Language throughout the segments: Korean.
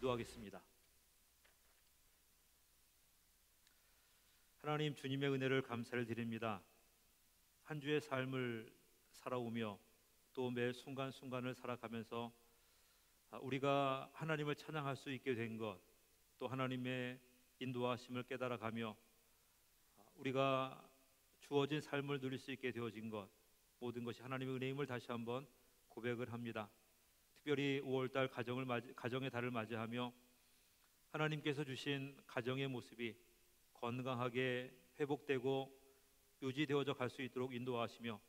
기도하겠습니다. 하나님, 주님의 은혜를 감사를 드립니다. 한 주의 삶을 살아오며 또 매 순간순간을 살아가면서 우리가 하나님을 찬양할 수 있게 된 것, 또 하나님의 인도하심을 깨달아가며 우리가 주어진 삶을 누릴 수 있게 되어진 것, 모든 것이 하나님의 은혜임을 다시 한번 고백을 합니다. 특별히 5월달 가정의 달을 맞이하며 하나님께서 주신 가정의 모습이 건강하게 회복되고 유지되어져 갈 수 있도록 인도하시며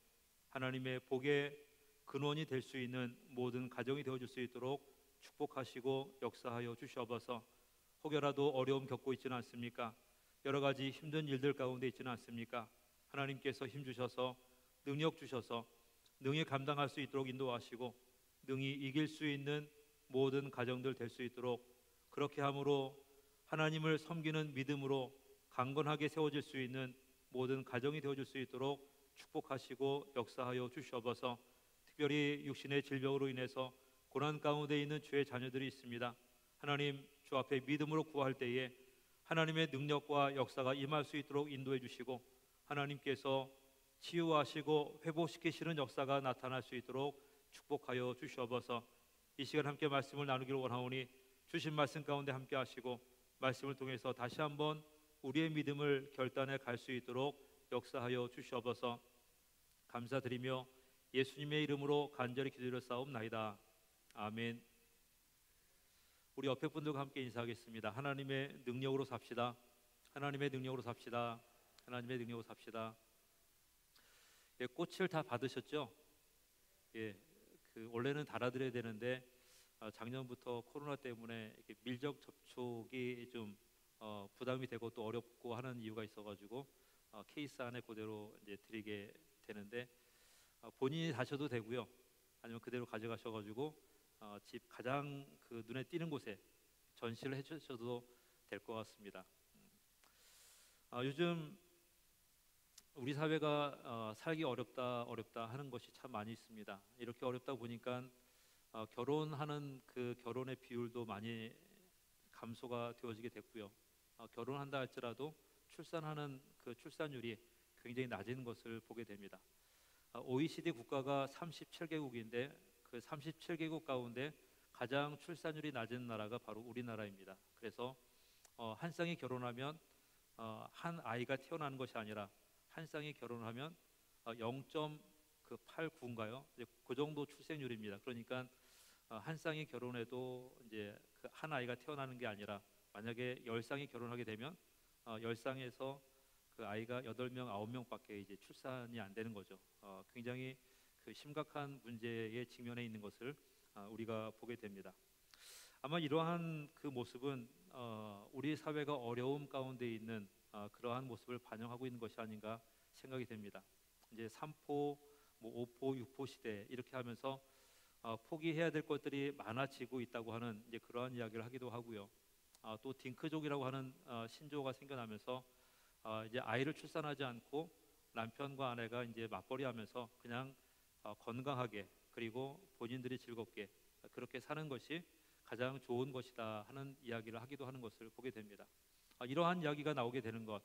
하나님의 복의 근원이 될 수 있는 모든 가정이 되어줄 수 있도록 축복하시고 역사하여 주시옵소서. 혹여라도 어려움 겪고 있지는 않습니까? 여러 가지 힘든 일들 가운데 있지는 않습니까? 하나님께서 힘 주셔서 능력 주셔서 능히 감당할 수 있도록 인도하시고 능히 이길 수 있는 모든 가정들 될 수 있도록, 그렇게 함으로 하나님을 섬기는 믿음으로 강건하게 세워질 수 있는 모든 가정이 되어줄 수 있도록 축복하시고 역사하여 주시옵소서. 특별히 육신의 질병으로 인해서 고난 가운데 있는 주의 자녀들이 있습니다. 하나님, 주 앞에 믿음으로 구할 때에 하나님의 능력과 역사가 임할 수 있도록 인도해 주시고 하나님께서 치유하시고 회복시키시는 역사가 나타날 수 있도록 축복하여 주시옵소서. 이 시간 함께 말씀을 나누기를 원하오니 주신 말씀 가운데 함께 하시고 말씀을 통해서 다시 한번 우리의 믿음을 결단해 갈 수 있도록 역사하여 주시옵소서. 감사드리며 예수님의 이름으로 간절히 기도드렸사옵나이다. 아멘. 우리 옆에 분들과 함께 인사하겠습니다. 하나님의 능력으로 삽시다. 하나님의 능력으로 삽시다. 하나님의 능력으로 삽시다. 예, 꽃을 다 받으셨죠? 예, 원래는 달아드려야 되는데 작년부터 코로나 때문에 이렇게 밀접 접촉이 좀 부담이 되고 또 어렵고 하는 이유가 있어가지고 케이스 안에 그대로 이제 드리게 되는데, 본인이 다셔도 되고요, 아니면 그대로 가져가셔가지고 집 가장 눈에 띄는 곳에 전시를 해주셔도 될 것 같습니다. 요즘 우리 사회가 살기 어렵다 하는 것이 참 많이 있습니다. 이렇게 어렵다 보니까 결혼하는 결혼의 비율도 많이 감소가 되어지게 됐고요. 결혼한다 할지라도 출산하는 출산율이 굉장히 낮은 것을 보게 됩니다. OECD 국가가 37개국인데 그 37개국 가운데 가장 출산율이 낮은 나라가 바로 우리나라입니다. 그래서 한 쌍이 결혼하면 한 아이가 태어나는 것이 아니라 한 쌍이 결혼하면 0.89인가요? 그 정도 출생률입니다. 그러니까 한 쌍이 결혼해도 이제 한 아이가 태어나는 게 아니라 만약에 10쌍이 결혼하게 되면 10쌍에서 그 아이가 8명, 9명밖에 이제 출산이 안 되는 거죠. 굉장히 심각한 문제에 직면해 있는 것을 우리가 보게 됩니다. 아마 이러한 모습은 우리 사회가 어려움 가운데 있는 그러한 모습을 반영하고 있는 것이 아닌가 생각이 됩니다. 이제 3포, 5포, 6포 시대 이렇게 하면서 포기해야 될 것들이 많아지고 있다고 하는 이제 그러한 이야기를 하기도 하고요. 또 딩크족이라고 하는 신조어가 생겨나면서 이제 아이를 출산하지 않고 남편과 아내가 이제 맞벌이하면서 그냥 건강하게 그리고 본인들이 즐겁게 그렇게 사는 것이 가장 좋은 것이다 하는 이야기를 하기도 하는 것을 보게 됩니다. 이러한 이야기가 나오게 되는 것,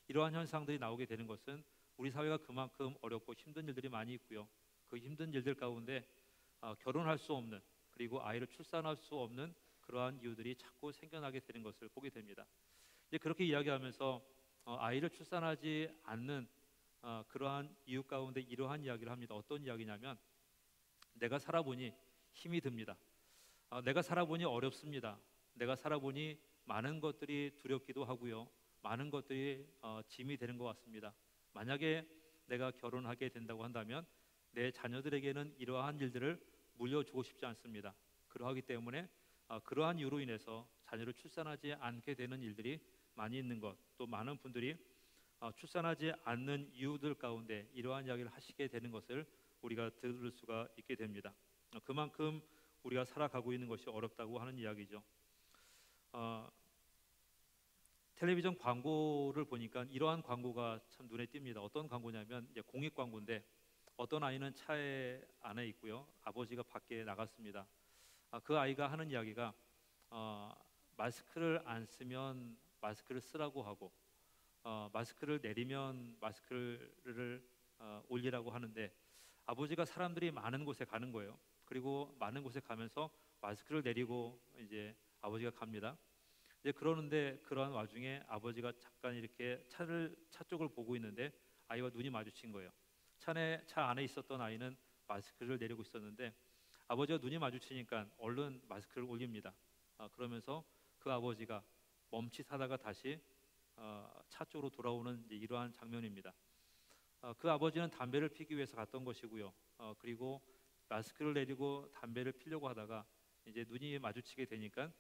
이러한 현상들이 나오게 되는 것은 우리 사회가 그만큼 어렵고 힘든 일들이 많이 있고요. 그 힘든 일들 가운데 결혼할 수 없는, 그리고 아이를 출산할 수 없는 그러한 이유들이 자꾸 생겨나게 되는 것을 보게 됩니다. 이제 그렇게 이야기하면서 아이를 출산하지 않는 그러한 이유 가운데 이러한 이야기를 합니다. 어떤 이야기냐면, 내가 살아보니 힘이 듭니다. 내가 살아보니 어렵습니다. 내가 살아보니 많은 것들이 두렵기도 하고요, 많은 것들이 짐이 되는 것 같습니다. 만약에 내가 결혼하게 된다고 한다면 내 자녀들에게는 이러한 일들을 물려주고 싶지 않습니다. 그러하기 때문에 그러한 이유로 인해서 자녀를 출산하지 않게 되는 일들이 많이 있는 것, 또 많은 분들이 출산하지 않는 이유들 가운데 이러한 이야기를 하시게 되는 것을 우리가 들을 수가 있게 됩니다. 그만큼 우리가 살아가고 있는 것이 어렵다고 하는 이야기죠. 텔레비전 광고를 보니까 이러한 광고가 참 눈에 띕니다. 어떤 광고냐면 이제 공익 광고인데, 어떤 아이는 차에 안에 있고요, 아버지가 밖에 나갔습니다. 그 아이가 하는 이야기가 어, 마스크를 안 쓰면 마스크를 쓰라고 하고 마스크를 내리면 마스크를 올리라고 하는데 아버지가 사람들이 많은 곳에 가는 거예요. 그리고 많은 곳에 가면서 마스크를 내리고 이제 아버지가 갑니다. 이제 그러는데 그러한 와중에 아버지가 잠깐 이렇게 차 쪽을 보고 있는데 아이와 눈이 마주친 거예요. 차 안에 있었던 아이는 마스크를 내리고 있었는데 아버지와 눈이 마주치니까 얼른 마스크를 올립니다. 그러면서 그 아버지가 멈칫하다가 다시 차 쪽으로 돌아오는 이제 이러한 장면입니다. 그 아버지는 담배를 피기 위해서 갔던 것이고요. 그리고 마스크를 내리고 담배를 피려고 하다가 이제 눈이 마주치게 되니까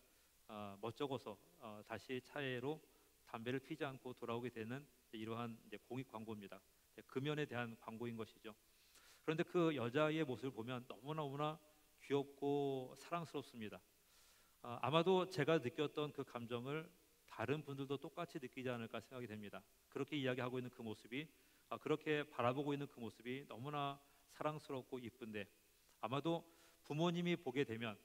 멋쩍어서 다시 차로 담배를 피지 않고 돌아오게 되는 이러한 이제 공익 광고입니다. 금연에 대한 광고인 것이죠. 그런데 그 여자의 모습을 보면 너무나 귀엽고 사랑스럽습니다. 아마도 제가 느꼈던 그 감정을 다른 분들도 똑같이 느끼지 않을까 생각이 됩니다. 그렇게 이야기하고 있는 그 모습이 그렇게 바라보고 있는 그 모습이 너무나 사랑스럽고 이쁜데 아마도 부모님이 보게 되면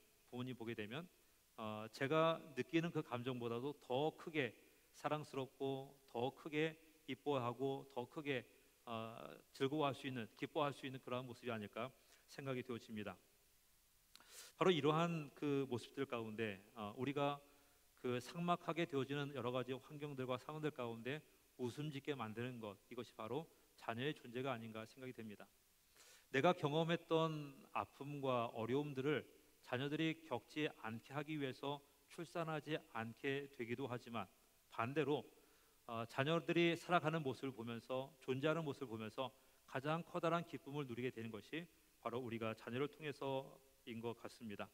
제가 느끼는 그 감정보다도 더 크게 사랑스럽고 더 크게 이뻐하고 더 크게 즐거워할 수 있는 기뻐할 수 있는 그러한 모습이 아닐까 생각이 되어집니다. 바로 이러한 그 모습들 가운데 우리가 그 삭막하게 되어지는 여러 가지 환경들과 상황들 가운데 웃음 짓게 만드는 것, 이것이 바로 자녀의 존재가 아닌가 생각이 됩니다. 내가 경험했던 아픔과 어려움들을 자녀들이 겪지 않게 하기 위해서 출산하지 않게 되기도 하지만 반대로 자녀들이 살아가는 모습을 보면서 존재하는 모습을 보면서 가장 커다란 기쁨을 누리게 되는 것이 바로 우리가 자녀를 통해서인 것 같습니다.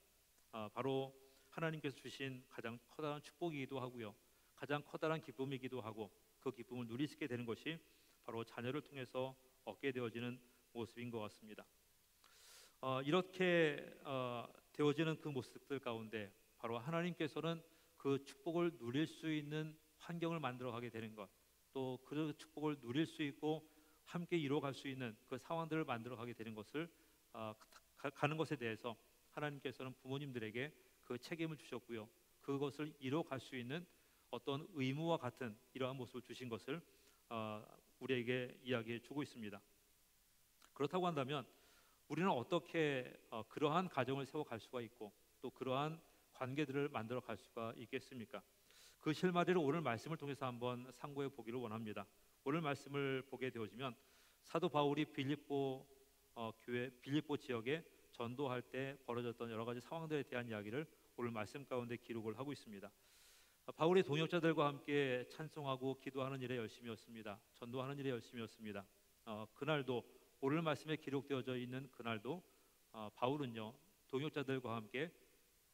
바로 하나님께서 주신 가장 커다란 축복이기도 하고요, 가장 커다란 기쁨이기도 하고 그 기쁨을 누리시게 되는 것이 바로 자녀를 통해서 얻게 되어지는 모습인 것 같습니다. 이렇게 되어지는 그 모습들 가운데 바로 하나님께서는 그 축복을 누릴 수 있는 환경을 만들어 가게 되는 것, 또 그 축복을 누릴 수 있고 함께 이루어갈 수 있는 그 상황들을 만들어 가게 되는 것을 가는 것에 대해서 하나님께서는 부모님들에게 그 책임을 주셨고요, 그것을 이루어갈 수 있는 어떤 의무와 같은 이러한 모습을 주신 것을 우리에게 이야기해 주고 있습니다. 그렇다고 한다면 우리는 어떻게 그러한 가정을 세워갈 수가 있고 또 그러한 관계들을 만들어 갈 수가 있겠습니까? 그 실마리를 오늘 말씀을 통해서 한번 상고해 보기를 원합니다. 오늘 말씀을 보게 되어지면 사도 바울이 빌립보 지역에 전도할 때 벌어졌던 여러 가지 상황들에 대한 이야기를 오늘 말씀 가운데 기록을 하고 있습니다. 바울이 동역자들과 함께 찬송하고 기도하는 일에 열심이었습니다. 전도하는 일에 열심이었습니다. 그날도 오늘 말씀에 기록되어져 있는 그날도 바울은요 동역자들과 함께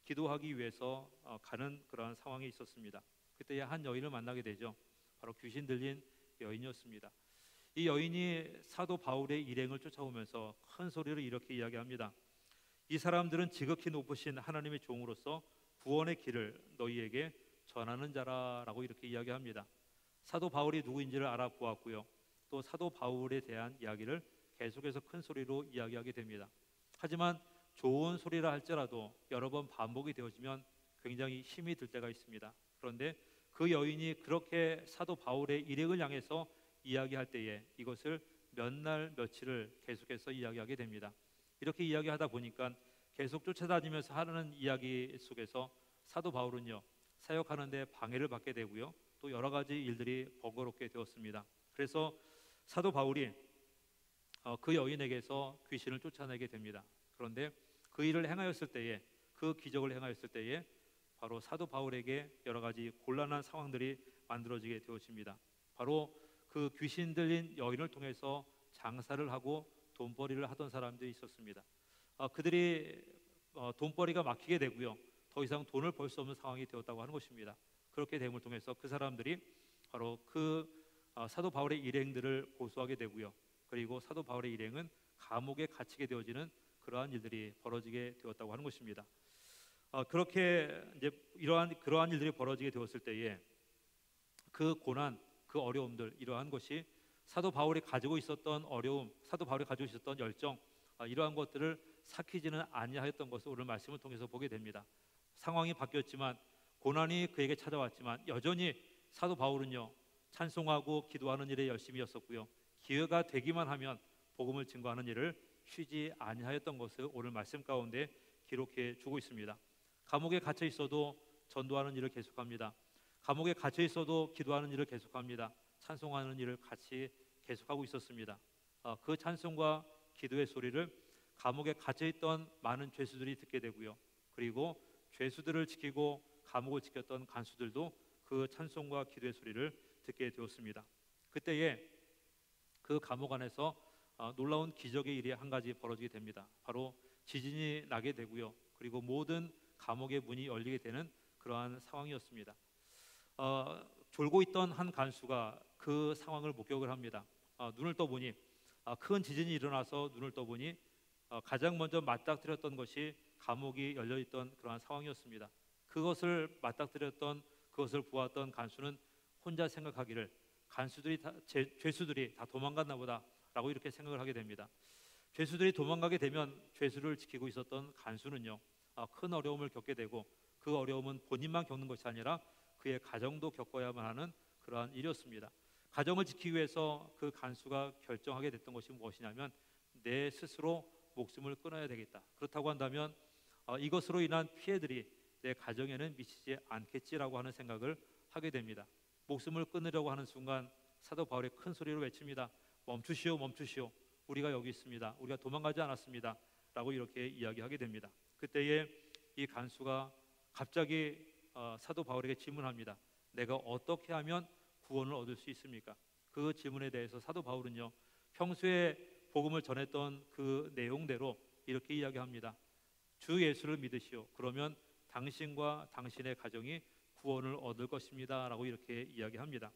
기도하기 위해서 가는 그러한 상황이 있었습니다. 그때 한 여인을 만나게 되죠. 바로 귀신 들린 여인이었습니다. 이 여인이 사도 바울의 일행을 쫓아오면서 큰 소리로 이렇게 이야기합니다. 이 사람들은 지극히 높으신 하나님의 종으로서 구원의 길을 너희에게 전하는 자라라고 이렇게 이야기합니다. 사도 바울이 누구인지를 알아보았고요, 또 사도 바울에 대한 이야기를 계속해서 큰 소리로 이야기하게 됩니다. 하지만 좋은 소리라 할지라도 여러 번 반복이 되어지면 굉장히 힘이 들 때가 있습니다. 그런데 그 여인이 그렇게 사도 바울의 일행을 향해서 이야기할 때에 이것을 몇 날 며칠을 계속해서 이야기하게 됩니다. 이렇게 이야기하다 보니까 계속 쫓아다니면서 하는 이야기 속에서 사도 바울은요 사역하는데 방해를 받게 되고요, 또 여러 가지 일들이 번거롭게 되었습니다. 그래서 사도 바울이 그 여인에게서 귀신을 쫓아내게 됩니다. 그런데 그 일을 행하였을 때에, 그 기적을 행하였을 때에 바로 사도 바울에게 여러 가지 곤란한 상황들이 만들어지게 되어집니다. 바로 그 귀신 들린 여인을 통해서 장사를 하고 돈벌이를 하던 사람들이 있었습니다. 그들이 돈벌이가 막히게 되고요, 더 이상 돈을 벌 수 없는 상황이 되었다고 하는 것입니다. 그렇게 됨을 통해서 그 사람들이 바로 그 사도 바울의 일행들을 고소하게 되고요, 그리고 사도 바울의 일행은 감옥에 갇히게 되어지는 그러한 일들이 벌어지게 되었다고 하는 것입니다. 그렇게 이제 그러한 일들이 벌어지게 되었을 때에 그 고난, 그 어려움들, 이러한 것이 사도 바울이 가지고 있었던 어려움, 사도 바울이 가지고 있었던 열정, 이러한 것들을 삭히지는 아니하였던 것을 오늘 말씀을 통해서 보게 됩니다. 상황이 바뀌었지만 고난이 그에게 찾아왔지만 여전히 사도 바울은요, 찬송하고 기도하는 일에 열심히였었고요, 기회가 되기만 하면 복음을 증거하는 일을 쉬지 아니하였던 것을 오늘 말씀 가운데 기록해 주고 있습니다. 감옥에 갇혀 있어도 전도하는 일을 계속합니다. 감옥에 갇혀 있어도 기도하는 일을 계속합니다. 찬송하는 일을 같이 계속하고 있었습니다. 그 찬송과 기도의 소리를 감옥에 갇혀 있던 많은 죄수들이 듣게 되고요, 그리고 죄수들을 지키고 감옥을 지켰던 간수들도 그 찬송과 기도의 소리를 듣게 되었습니다. 그때에 그 감옥 안에서 놀라운 기적의 일이 한 가지 벌어지게 됩니다. 바로 지진이 나게 되고요, 그리고 모든 감옥의 문이 열리게 되는 그러한 상황이었습니다. 졸고 있던 한 간수가 그 상황을 목격을 합니다. 눈을 떠보니 큰 지진이 일어나서 눈을 떠보니 가장 먼저 맞닥뜨렸던 것이 감옥이 열려있던 그러한 상황이었습니다. 그것을 맞닥뜨렸던, 그것을 보았던 간수는 혼자 생각하기를 죄수들이 다 도망갔나 보다 라고 이렇게 생각을 하게 됩니다. 죄수들이 도망가게 되면 죄수를 지키고 있었던 간수는요, 큰 어려움을 겪게 되고, 그 어려움은 본인만 겪는 것이 아니라 그의 가정도 겪어야만 하는 그러한 일이었습니다. 가정을 지키기 위해서 그 간수가 결정하게 됐던 것이 무엇이냐면, 내 스스로 목숨을 끊어야 되겠다. 그렇다고 한다면 이것으로 인한 피해들이 내 가정에는 미치지 않겠지라고 하는 생각을 하게 됩니다. 목숨을 끊으려고 하는 순간 사도 바울이 큰 소리로 외칩니다. 멈추시오, 멈추시오. 우리가 여기 있습니다. 우리가 도망가지 않았습니다. 라고 이렇게 이야기하게 됩니다. 그때에 이 간수가 갑자기 사도 바울에게 질문합니다. 내가 어떻게 하면 구원을 얻을 수 있습니까? 그 질문에 대해서 사도 바울은요, 평소에 복음을 전했던 그 내용대로 이렇게 이야기합니다. 주 예수를 믿으시오. 그러면 당신과 당신의 가정이 구원을 얻을 것입니다. 라고 이렇게 이야기합니다.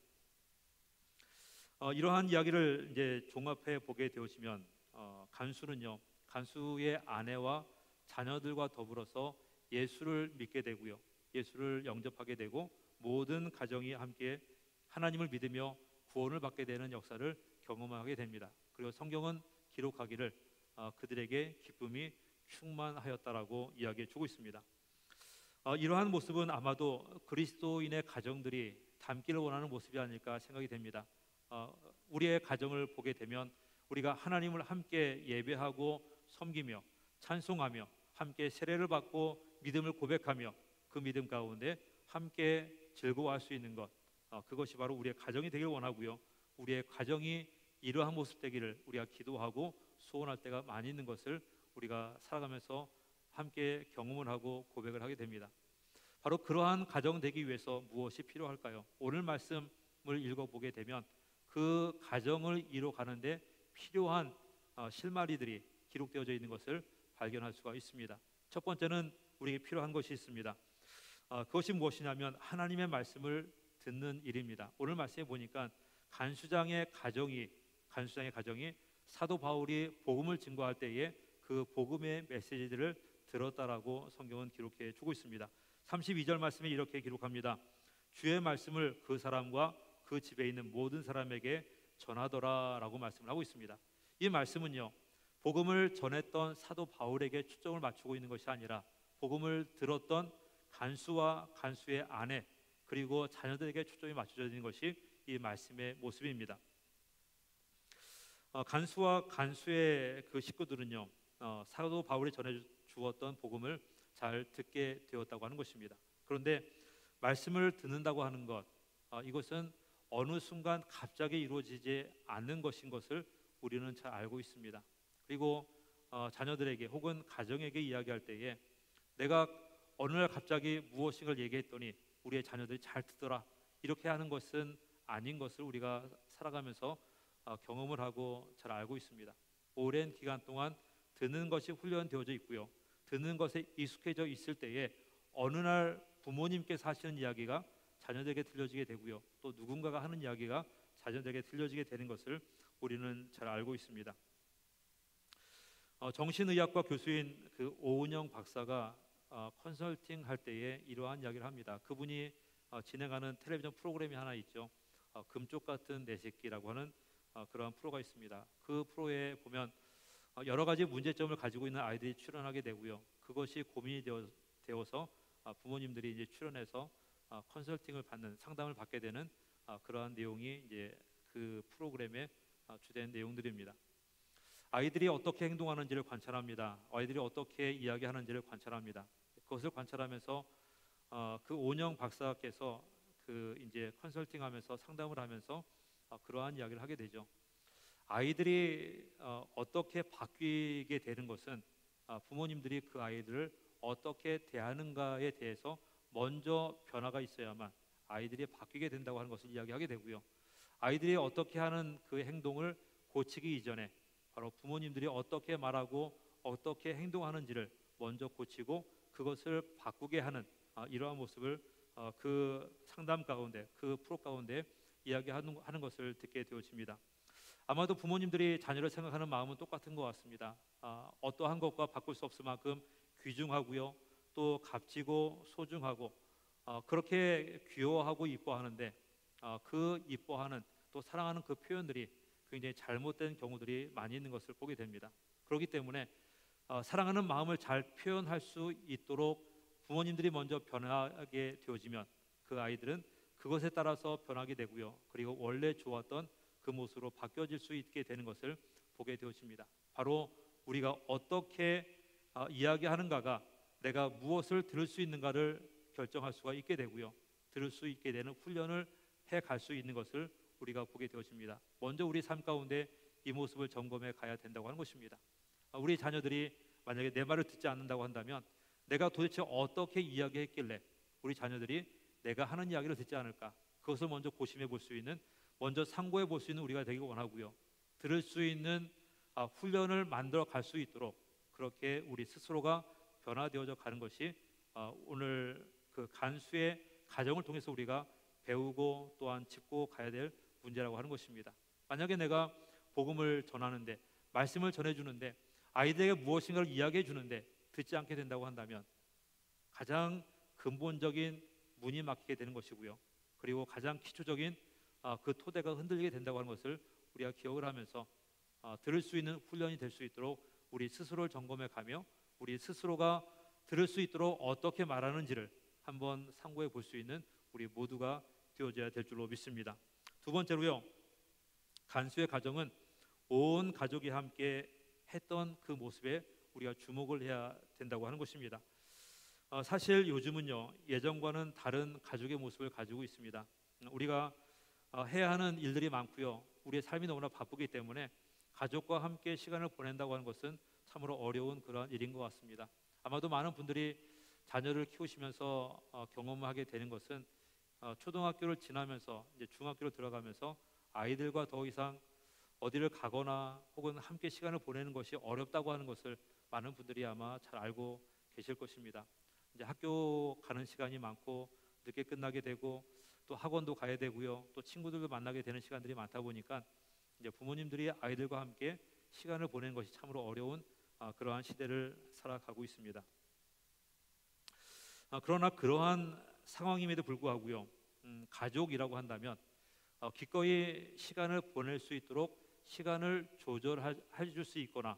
이러한 이야기를 이제 종합해 보게 되어지면 간수는요, 간수의 아내와 자녀들과 더불어서 예수를 믿게 되고요, 예수를 영접하게 되고, 모든 가정이 함께 하나님을 믿으며 구원을 받게 되는 역사를 경험하게 됩니다. 그리고 성경은 기록하기를 그들에게 기쁨이 충만하였다라고 이야기해 주고 있습니다. 이러한 모습은 아마도 그리스도인의 가정들이 닮기를 원하는 모습이 아닐까 생각이 됩니다. 우리의 가정을 보게 되면 우리가 하나님을 함께 예배하고 섬기며 찬송하며 함께 세례를 받고 믿음을 고백하며 그 믿음 가운데 함께 즐거워할 수 있는 것, 그것이 바로 우리의 가정이 되길 원하고요, 우리의 가정이 이러한 모습 되기를 우리가 기도하고 소원할 때가 많이 있는 것을 우리가 살아가면서 함께 경험을 하고 고백을 하게 됩니다. 바로 그러한 가정 되기 위해서 무엇이 필요할까요? 오늘 말씀을 읽어보게 되면 그 가정을 이뤄가는데 필요한 실마리들이 기록되어져 있는 것을 발견할 수가 있습니다. 첫 번째는 우리에게 필요한 것이 있습니다. 그것이 무엇이냐면 하나님의 말씀을 듣는 일입니다. 오늘 말씀에 보니까 간수장의 가정이 사도 바울이 복음을 증거할 때에 그 복음의 메시지들을 들었다라고 성경은 기록해 주고 있습니다. 32절 말씀에 이렇게 기록합니다. 주의 말씀을 그 사람과 그 집에 있는 모든 사람에게 전하더라라고 말씀을 하고 있습니다. 이 말씀은요, 복음을 전했던 사도 바울에게 초점을 맞추고 있는 것이 아니라 복음을 들었던 간수와 간수의 아내 그리고 자녀들에게 초점이 맞춰져 있는 것이 이 말씀의 모습입니다. 간수와 간수의 그 식구들은요, 사도 바울이 전해 주었던 복음을 잘 듣게 되었다고 하는 것입니다. 그런데 말씀을 듣는다고 하는 것, 이것은 어느 순간 갑자기 이루어지지 않는 것인 것을 우리는 잘 알고 있습니다. 그리고 자녀들에게 혹은 가정에게 이야기할 때에 내가 어느 날 갑자기 무엇인가를 얘기했더니 우리의 자녀들이 잘 듣더라, 이렇게 하는 것은 아닌 것을 우리가 살아가면서 경험을 하고 잘 알고 있습니다. 오랜 기간 동안 듣는 것이 훈련되어져 있고요, 듣는 것에 익숙해져 있을 때에 어느 날 부모님께서 하시는 이야기가 자녀들에게 들려지게 되고요, 또 누군가가 하는 이야기가 자녀들에게 들려지게 되는 것을 우리는 잘 알고 있습니다. 정신의학과 교수인 그 오은영 박사가 컨설팅 할 때에 이러한 이야기를 합니다. 그분이 진행하는 텔레비전 프로그램이 하나 있죠. 금쪽 같은 내 새끼라고 하는 그러한 프로가 있습니다. 그 프로에 보면 여러 가지 문제점을 가지고 있는 아이들이 출연하게 되고요, 그것이 고민이 되어서 부모님들이 이제 출연해서 컨설팅을 받는 상담을 받게 되는 그러한 내용이 이제 그 프로그램의 주된 내용들입니다. 아이들이 어떻게 행동하는지를 관찰합니다. 아이들이 어떻게 이야기하는지를 관찰합니다. 그것을 관찰하면서 그 오영 박사께서 그 이제 컨설팅하면서 상담을 하면서 그러한 이야기를 하게 되죠. 아이들이 어떻게 바뀌게 되는 것은 부모님들이 그 아이들을 어떻게 대하는가에 대해서 먼저 변화가 있어야만 아이들이 바뀌게 된다고 하는 것을 이야기하게 되고요. 아이들이 어떻게 하는 그 행동을 고치기 이전에 바로 부모님들이 어떻게 말하고 어떻게 행동하는지를 먼저 고치고 그것을 바꾸게 하는 이러한 모습을 그 상담 가운데 그 프로 가운데 이야기하는 것을 듣게 되어집니다. 아마도 부모님들이 자녀를 생각하는 마음은 똑같은 것 같습니다. 어떠한 것과 바꿀 수 없을 만큼 귀중하고요, 또 값지고 소중하고 그렇게 귀여워하고 이뻐하는데 그 이뻐하는 또 사랑하는 그 표현들이 굉장히 잘못된 경우들이 많이 있는 것을 보게 됩니다. 그렇기 때문에 사랑하는 마음을 잘 표현할 수 있도록 부모님들이 먼저 변하게 되어지면 그 아이들은 그것에 따라서 변하게 되고요. 그리고 원래 좋았던 그 모습으로 바뀌어질 수 있게 되는 것을 보게 되어집니다. 바로 우리가 어떻게 이야기하는가가 내가 무엇을 들을 수 있는가를 결정할 수가 있게 되고요. 들을 수 있게 되는 훈련을 해갈 수 있는 것을 우리가 보게 되어집니다. 먼저 우리 삶 가운데 이 모습을 점검해 가야 된다고 하는 것입니다. 우리 자녀들이 만약에 내 말을 듣지 않는다고 한다면 내가 도대체 어떻게 이야기했길래 우리 자녀들이 내가 하는 이야기를 듣지 않을까? 그것을 먼저 고심해 볼 수 있는, 먼저 상고해 볼 수 있는 우리가 되기 원하고요. 들을 수 있는 훈련을 만들어 갈 수 있도록 그렇게 우리 스스로가 변화되어져 가는 것이 오늘 그 간수의 가정을 통해서 우리가 배우고 또한 짚고 가야 될 문제라고 하는 것입니다. 만약에 내가 복음을 전하는데, 말씀을 전해주는데, 아이들에게 무엇인가를 이야기해 주는데 듣지 않게 된다고 한다면 가장 근본적인 문이 막히게 되는 것이고요. 그리고 가장 기초적인 그 토대가 흔들리게 된다고 하는 것을 우리가 기억을 하면서 들을 수 있는 훈련이 될 수 있도록 우리 스스로를 점검해 가며 우리 스스로가 들을 수 있도록 어떻게 말하는지를 한번 상고해 볼 수 있는 우리 모두가 되어져야 될 줄로 믿습니다. 두 번째로요, 간수의 가정은 온 가족이 함께 했던 그 모습에 우리가 주목을 해야 된다고 하는 것입니다. 사실 요즘은요, 예전과는 다른 가족의 모습을 가지고 있습니다. 우리가 해야 하는 일들이 많고요, 우리의 삶이 너무나 바쁘기 때문에 가족과 함께 시간을 보낸다고 하는 것은 참으로 어려운 그런 일인 것 같습니다. 아마도 많은 분들이 자녀를 키우시면서 경험하게 되는 것은 초등학교를 지나면서 이제 중학교로 들어가면서 아이들과 더 이상 어디를 가거나 혹은 함께 시간을 보내는 것이 어렵다고 하는 것을 많은 분들이 아마 잘 알고 계실 것입니다. 이제 학교 가는 시간이 많고 늦게 끝나게 되고 또 학원도 가야 되고요, 또 친구들도 만나게 되는 시간들이 많다 보니까 이제 부모님들이 아이들과 함께 시간을 보내는 것이 참으로 어려운 그러한 시대를 살아가고 있습니다. 그러나 그러한 상황임에도 불구하고요, 가족이라고 한다면 기꺼이 시간을 보낼 수 있도록 시간을 조절해 줄 수 있거나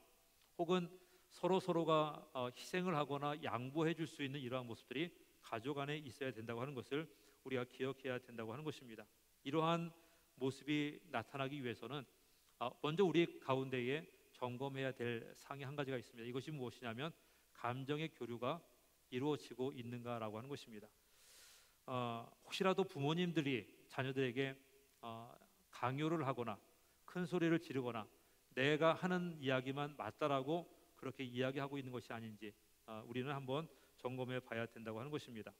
혹은 서로가 희생을 하거나 양보해 줄 수 있는 이러한 모습들이 가족 안에 있어야 된다고 하는 것을 우리가 기억해야 된다고 하는 것입니다. 이러한 모습이 나타나기 위해서는 먼저 우리 가운데에 점검해야 될 사항이 한 가지가 있습니다. 이것이 무엇이냐면 감정의 교류가 이루어지고 있는가라고 하는 것입니다. 혹시라도 부모님들이 자녀들에게 강요를 하거나 큰 소리를 지르거나 내가 하는 이야기만 맞다라고 그렇게 이야기하고 있는 것이 아닌지 우리는 한번 점검해 봐야 된다고 하는 것입니다.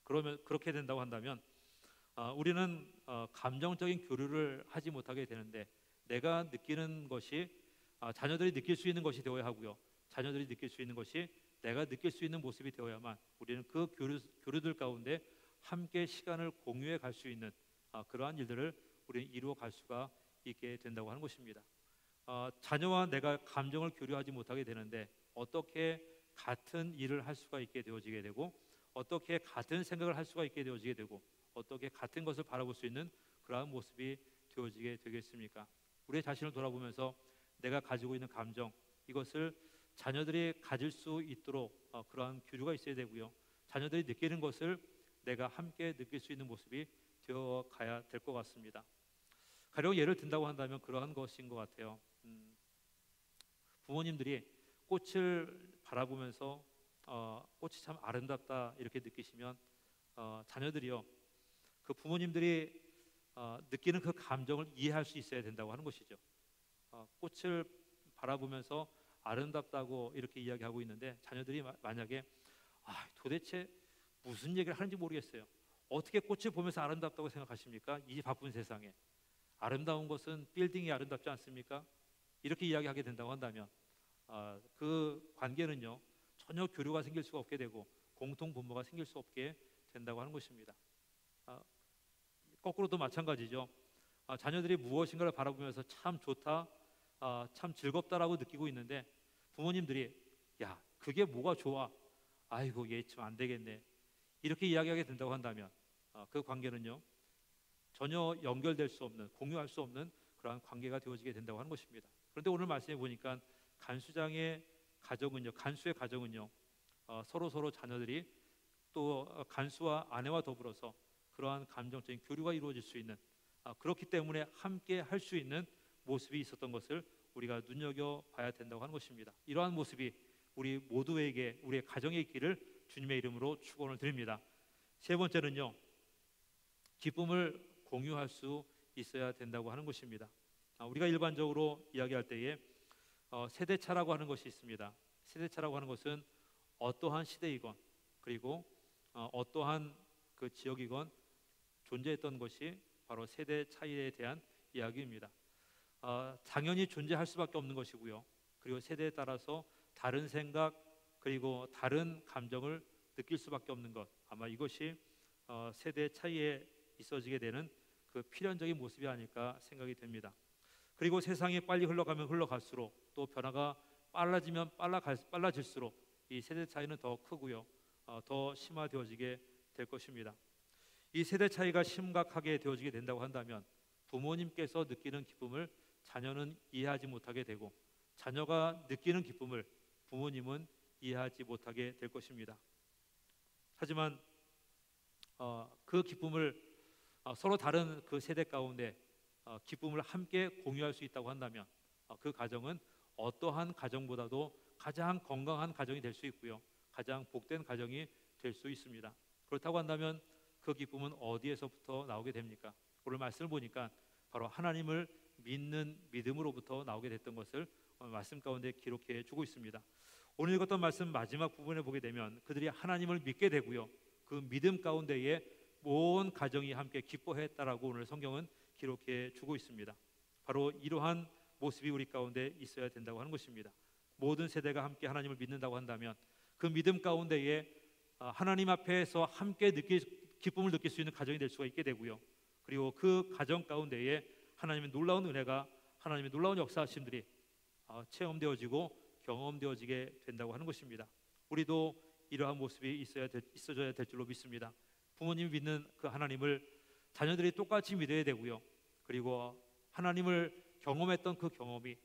그러면 그렇게 된다고 한다면 우리는 감정적인 교류를 하지 못하게 되는데 내가 느끼는 것이 자녀들이 느낄 수 있는 것이 되어야 하고요, 자녀들이 느낄 수 있는 것이 내가 느낄 수 있는 모습이 되어야만 우리는 그 교류들 가운데 함께 시간을 공유해 갈 수 있는 그러한 일들을 우리는 이루어 갈 수가 있게 된다고 하는 것입니다. 자녀와 내가 감정을 교류하지 못하게 되는데 어떻게 같은 일을 할 수가 있게 되어지게 되고 어떻게 같은 생각을 할 수가 있게 되어지게 되고 어떻게 같은 것을 바라볼 수 있는 그러한 모습이 되어지게 되겠습니까? 우리의 자신을 돌아보면서 내가 가지고 있는 감정, 이것을 자녀들이 가질 수 있도록 그러한 교류가 있어야 되고요, 자녀들이 느끼는 것을 내가 함께 느낄 수 있는 모습이 되어 가야 될 것 같습니다. 가령 예를 든다고 한다면 그러한 것인 것 같아요. 부모님들이 꽃을 바라보면서 꽃이 참 아름답다 이렇게 느끼시면 자녀들이요 그 부모님들이 느끼는 그 감정을 이해할 수 있어야 된다고 하는 것이죠. 꽃을 바라보면서 아름답다고 이렇게 이야기하고 있는데 자녀들이 만약에 도대체 무슨 얘기를 하는지 모르겠어요. 어떻게 꽃을 보면서 아름답다고 생각하십니까? 이 바쁜 세상에 아름다운 것은 빌딩이 아름답지 않습니까? 이렇게 이야기하게 된다고 한다면 그 관계는요 전혀 교류가 생길 수가 없게 되고 공통 분모가 생길 수 없게 된다고 하는 것입니다. 거꾸로도 마찬가지죠. 자녀들이 무엇인가를 바라보면서 참 좋다, 참 즐겁다라고 느끼고 있는데 부모님들이 야 그게 뭐가 좋아? 아이고 얘 참 안 되겠네. 이렇게 이야기하게 된다고 한다면 그 관계는요 전혀 연결될 수 없는 공유할 수 없는 그러한 관계가 되어지게 된다고 하는 것입니다. 그런데 오늘 말씀해 보니까 간수의 가정은요 서로 자녀들이 또 간수와 아내와 더불어서 그러한 감정적인 교류가 이루어질 수 있는 그렇기 때문에 함께 할 수 있는 모습이 있었던 것을 우리가 눈여겨봐야 된다고 하는 것입니다. 이러한 모습이 우리 모두에게 우리의 가정에 있기를 주님의 이름으로 축원을 드립니다. 세 번째는요 기쁨을 공유할 수 있어야 된다고 하는 것입니다. 우리가 일반적으로 이야기할 때에 세대차라고 하는 것이 있습니다. 세대차라고 하는 것은 어떠한 시대이건 그리고 어떠한 그 지역이건 존재했던 것이 바로 세대 차이에 대한 이야기입니다. 당연히 존재할 수밖에 없는 것이고요. 그리고 세대에 따라서 다른 생각 그리고 다른 감정을 느낄 수밖에 없는 것 아마 이것이 세대 차이에 있어지게 되는 그 필연적인 모습이 아닐까 생각이 됩니다. 그리고 세상이 빨리 흘러가면 흘러갈수록 또 변화가 빨라지면 빨라질수록 이 세대 차이는 더 크고요 더 심화되어지게 될 것입니다. 이 세대 차이가 심각하게 되어지게 된다고 한다면 부모님께서 느끼는 기쁨을 자녀는 이해하지 못하게 되고 자녀가 느끼는 기쁨을 부모님은 이해하지 못하게 될 것입니다. 하지만 그 기쁨을 서로 다른 그 세대 가운데 기쁨을 함께 공유할 수 있다고 한다면 그 가정은 어떠한 가정보다도 가장 건강한 가정이 될 수 있고요 가장 복된 가정이 될 수 있습니다. 그렇다고 한다면 그 기쁨은 어디에서부터 나오게 됩니까? 오늘 말씀을 보니까 바로 하나님을 믿는 믿음으로부터 나오게 됐던 것을 말씀 가운데 기록해 주고 있습니다. 오늘 읽었던 말씀 마지막 부분에 보게 되면 그들이 하나님을 믿게 되고요 그 믿음 가운데에 온 가정이 함께 기뻐했다라고 오늘 성경은 기록해 주고 있습니다. 바로 이러한 모습이 우리 가운데 있어야 된다고 하는 것입니다. 모든 세대가 함께 하나님을 믿는다고 한다면 그 믿음 가운데에 하나님 앞에서 함께 기쁨을 느낄 수 있는 가정이 될 수가 있게 되고요 그리고 그 가정 가운데에 하나님의 놀라운 은혜가 하나님의 놀라운 역사하심들이 체험되어지고 경험되어지게 된다고 하는 것입니다. 우리도 이러한 모습이 있어져야 될 줄로 믿습니다. 부모님이 믿는 그 하나님을 자녀들이 똑같이 믿어야 되고요 그리고 하나님을 경험했던 그 경험이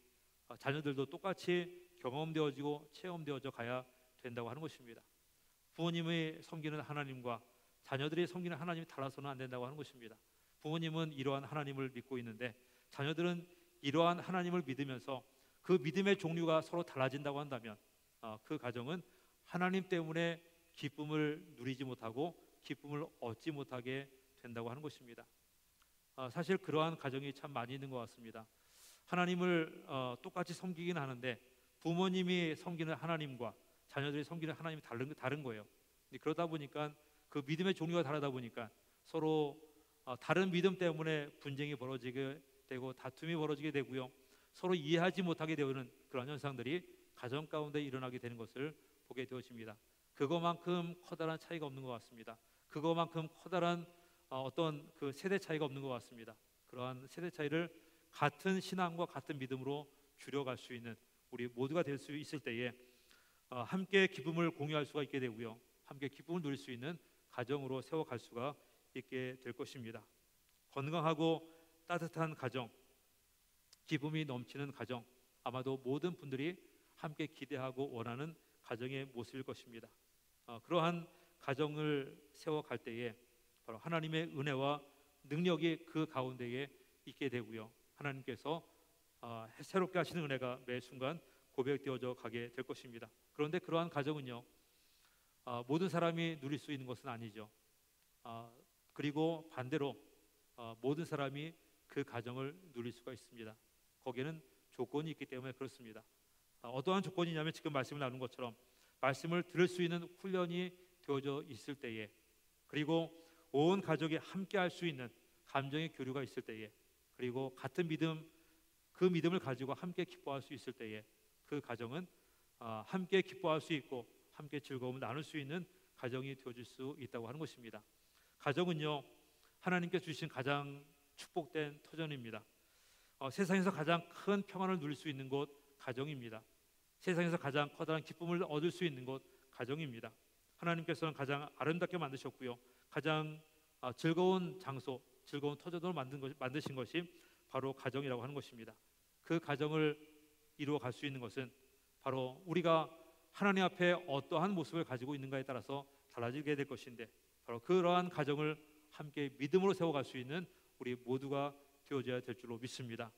자녀들도 똑같이 경험되어지고 체험되어져 가야 된다고 하는 것입니다. 부모님이 섬기는 하나님과 자녀들이 섬기는 하나님이 달라서는 안 된다고 하는 것입니다. 부모님은 이러한 하나님을 믿고 있는데 자녀들은 이러한 하나님을 믿으면서 그 믿음의 종류가 서로 달라진다고 한다면 그 가정은 하나님 때문에 기쁨을 누리지 못하고 기쁨을 얻지 못하게 된다고 하는 것입니다. 사실 그러한 가정이 참 많이 있는 것 같습니다. 하나님을 똑같이 섬기긴 하는데 부모님이 섬기는 하나님과 자녀들이 섬기는 하나님이 다른 거예요. 그러다 보니까 그 믿음의 종류가 다르다 보니까 서로 다른 믿음 때문에 분쟁이 벌어지게 되고 다툼이 벌어지게 되고요 서로 이해하지 못하게 되는 그런 현상들이 가정 가운데 일어나게 되는 것을 보게 되어집니다. 그것만큼 커다란 차이가 없는 것 같습니다. 그것만큼 커다란 어떤 그 세대 차이가 없는 것 같습니다. 그러한 세대 차이를 같은 신앙과 같은 믿음으로 줄여갈 수 있는 우리 모두가 될 수 있을 때에 함께 기쁨을 공유할 수가 있게 되고요 함께 기쁨을 누릴 수 있는 가정으로 세워갈 수가 있게 될 것입니다. 건강하고 따뜻한 가정, 기쁨이 넘치는 가정, 아마도 모든 분들이 함께 기대하고 원하는 가정의 모습일 것입니다. 그러한 가정을 세워갈 때에 바로 하나님의 은혜와 능력이 그 가운데에 있게 되고요. 하나님께서 새롭게 하시는 은혜가 매 순간 고백되어져 가게 될 것입니다. 그런데 그러한 가정은요, 모든 사람이 누릴 수 있는 것은 아니죠. 그리고 반대로 모든 사람이 그 가정을 누릴 수가 있습니다. 거기에는 조건이 있기 때문에 그렇습니다. 어떠한 조건이냐면 지금 말씀을 나눈 것처럼 말씀을 들을 수 있는 훈련이 되어져 있을 때에, 그리고 온 가족이 함께 할 수 있는 감정의 교류가 있을 때에, 그리고 같은 믿음, 그 믿음을 가지고 함께 기뻐할 수 있을 때에 그 가정은 함께 기뻐할 수 있고 함께 즐거움을 나눌 수 있는 가정이 되어질 수 있다고 하는 것입니다. 가정은요, 하나님께 주신 가장 축복된 터전입니다. 세상에서 가장 큰 평안을 누릴 수 있는 곳 가정입니다. 세상에서 가장 커다란 기쁨을 얻을 수 있는 곳 가정입니다. 하나님께서는 가장 아름답게 만드셨고요, 가장 즐거운 장소, 즐거운 터전으로 만드신 것이 바로 가정이라고 하는 것입니다. 그 가정을 이루어 갈 수 있는 것은 바로 우리가 하나님 앞에 어떠한 모습을 가지고 있는가에 따라서 달라지게 될 것인데, 바로 그러한 가정을 함께 믿음으로 세워갈 수 있는 우리 모두가 되어져야 될 줄로 믿습니다.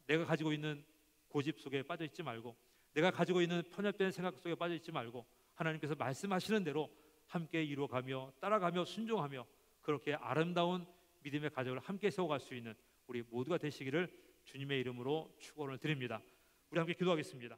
내가 가지고 있는 고집 속에 빠져 있지 말고, 내가 가지고 있는 편협된 생각 속에 빠져 있지 말고, 하나님께서 말씀하시는 대로 함께 이루어가며 따라가며 순종하며 그렇게 아름다운 믿음의 가정을 함께 세워갈 수 있는 우리 모두가 되시기를 주님의 이름으로 축원을 드립니다. 우리 함께 기도하겠습니다.